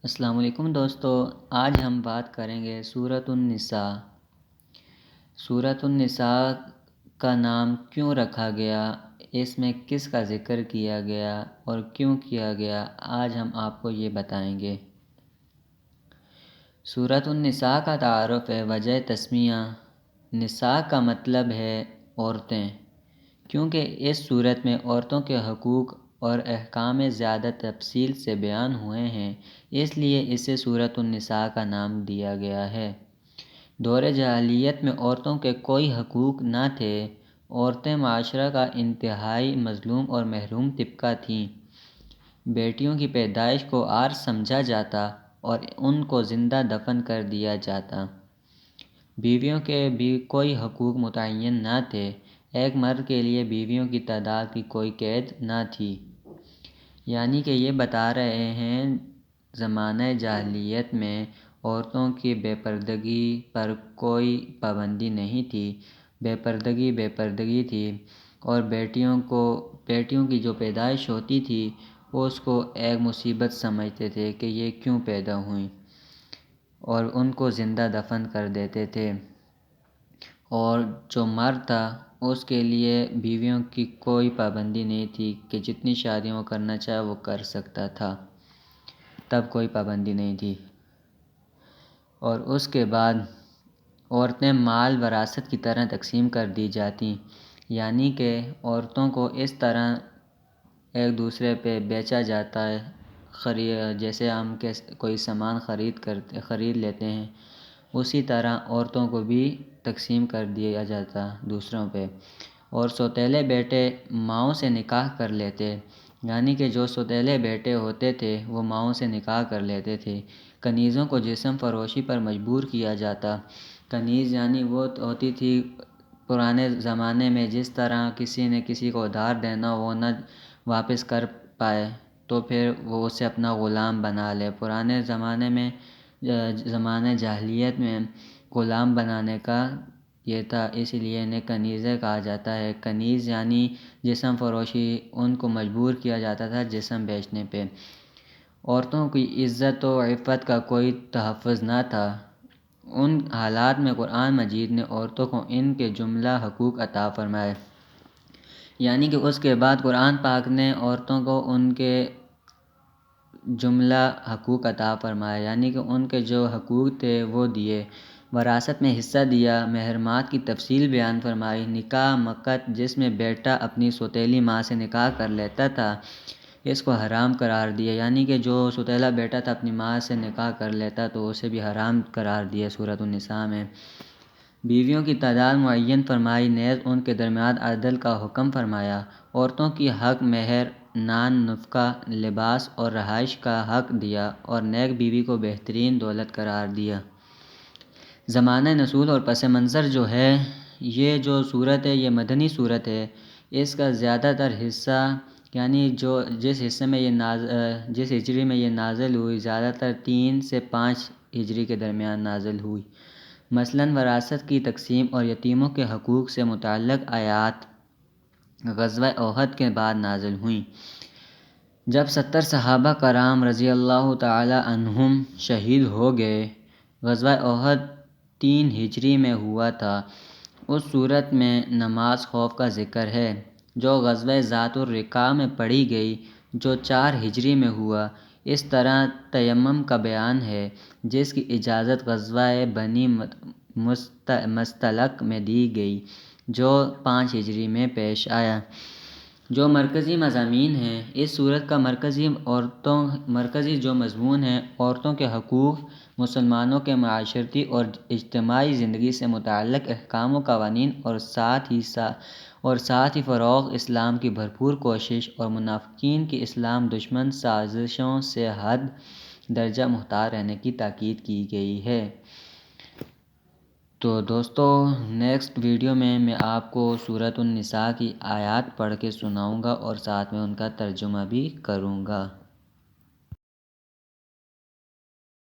السلام علیکم دوستو، آج ہم بات کریں گے سورۃ النساء۔ سورۃ النساء کا نام کیوں رکھا گیا، اس میں کس کا ذکر کیا گیا اور کیوں کیا گیا، آج ہم آپ کو یہ بتائیں گے۔ سورۃ النساء کا تعارف ہے۔ وجہ تسمیہ: نساء کا مطلب ہے عورتیں، کیونکہ اس سورت میں عورتوں کے حقوق اور احکام زیادہ تفصیل سے بیان ہوئے ہیں، اس لیے اسے سورۃ النساء کا نام دیا گیا ہے۔ دور جاہلیت میں عورتوں کے کوئی حقوق نہ تھے۔ عورتیں معاشرہ کا انتہائی مظلوم اور محروم طبقہ تھیں۔ بیٹیوں کی پیدائش کو عار سمجھا جاتا اور ان کو زندہ دفن کر دیا جاتا۔ بیویوں کے بھی کوئی حقوق متعین نہ تھے۔ ایک مرد کے لیے بیویوں کی تعداد کی کوئی قید نہ تھی۔ یعنی کہ یہ بتا رہے ہیں زمانہ جاہلیت میں عورتوں کی بے پردگی پر کوئی پابندی نہیں تھی۔ بے پردگی تھی اور بیٹیوں کی جو پیدائش ہوتی تھی اس کو ایک مصیبت سمجھتے تھے کہ یہ کیوں پیدا ہوئیں، اور ان کو زندہ دفن کر دیتے تھے۔ اور جو مرد تھا اس کے لیے بیویوں کی کوئی پابندی نہیں تھی کہ جتنی شادیاں وہ کرنا چاہے وہ کر سکتا تھا، تب کوئی پابندی نہیں تھی۔ اور اس کے بعد عورتیں مال وراثت کی طرح تقسیم کر دی جاتی، یعنی کہ عورتوں کو اس طرح ایک دوسرے پہ بیچا جاتا ہے، جیسے ہم کوئی سامان خرید لیتے ہیں، اسی طرح عورتوں کو بھی تقسیم کر دیا جاتا دوسروں پہ۔ اور سوتیلے بیٹے ماؤں سے نکاح کر لیتے، یعنی کہ جو سوتیلے بیٹے ہوتے تھے وہ ماؤں سے نکاح کر لیتے تھے۔ کنیزوں کو جسم فروشی پر مجبور کیا جاتا۔ کنیز یعنی وہ ہوتی تھی پرانے زمانے میں، جس طرح کسی نے کسی کو ادھار دینا وہ نہ واپس کر پائے تو پھر وہ اسے اپنا غلام بنا لے۔ پرانے زمانے میں زمانہ جاہلیت میں غلام بنانے کا یہ تھا، اس لیے انہیں کنیزیں کہا جاتا ہے۔ کنیز یعنی جسم فروشی، ان کو مجبور کیا جاتا تھا جسم بیچنے پہ۔ عورتوں کی عزت و عفت کا کوئی تحفظ نہ تھا۔ ان حالات میں قرآن مجید نے عورتوں کو ان کے جملہ حقوق عطا فرمائے، یعنی کہ اس کے بعد قرآن پاک نے عورتوں کو ان کے جملہ حقوق عطا فرمائے، یعنی کہ ان کے جو حقوق تھے وہ دیے۔ وراثت میں حصہ دیا، محرمات کی تفصیل بیان فرمائی۔ نکاح مکت، جس میں بیٹا اپنی سوتیلی ماں سے نکاح کر لیتا تھا، اس کو حرام قرار دیا، یعنی کہ جو سوتیلا بیٹا تھا اپنی ماں سے نکاح کر لیتا تو اسے بھی حرام قرار دیا سورۃ النساء میں۔ بیویوں کی تعداد معین فرمائی، نیز ان کے درمیان عدل کا حکم فرمایا۔ عورتوں کی حق مہر، نان، نفقہ، لباس اور رہائش کا حق دیا اور نیک بیوی کو بہترین دولت قرار دیا۔ زمانہ نزول اور پس منظر جو ہے، یہ جو صورت ہے یہ مدنی صورت ہے۔ اس کا زیادہ تر حصہ، یعنی جس ہجری میں یہ نازل ہوئی، زیادہ تر 3 سے 5 ہجری کے درمیان نازل ہوئی۔ مثلاً وراثت کی تقسیم اور یتیموں کے حقوق سے متعلق آیات غزوہ احد کے بعد نازل ہوئیں، جب 70 صحابہ کرام رضی اللہ تعالی عنہم شہید ہو گئے۔ غزوہ احد 3 ہجری میں ہوا تھا۔ اس صورت میں نماز خوف کا ذکر ہے، جو غزوہ ذات الرقاع میں پڑھی گئی، جو 4 ہجری میں ہوا۔ اس طرح تیمم کا بیان ہے، جس کی اجازت غزوہ بنی مستلق میں دی گئی، جو 5 ہجری میں پیش آیا۔ جو مرکزی مضامین ہیں، اس صورت کا مرکزی جو مضمون ہے، عورتوں کے حقوق، مسلمانوں کے معاشرتی اور اجتماعی زندگی سے متعلق احکام و قوانین، اور ساتھ ہی فروغ اسلام کی بھرپور کوشش اور منافقین کی اسلام دشمن سازشوں سے حد درجہ محتاط رہنے کی تاکید کی گئی ہے۔ تو دوستو، نیکسٹ ویڈیو میں آپ کو سورۃ النساء کی آیات پڑھ کے سناؤں گا اور ساتھ میں ان کا ترجمہ بھی کروں گا۔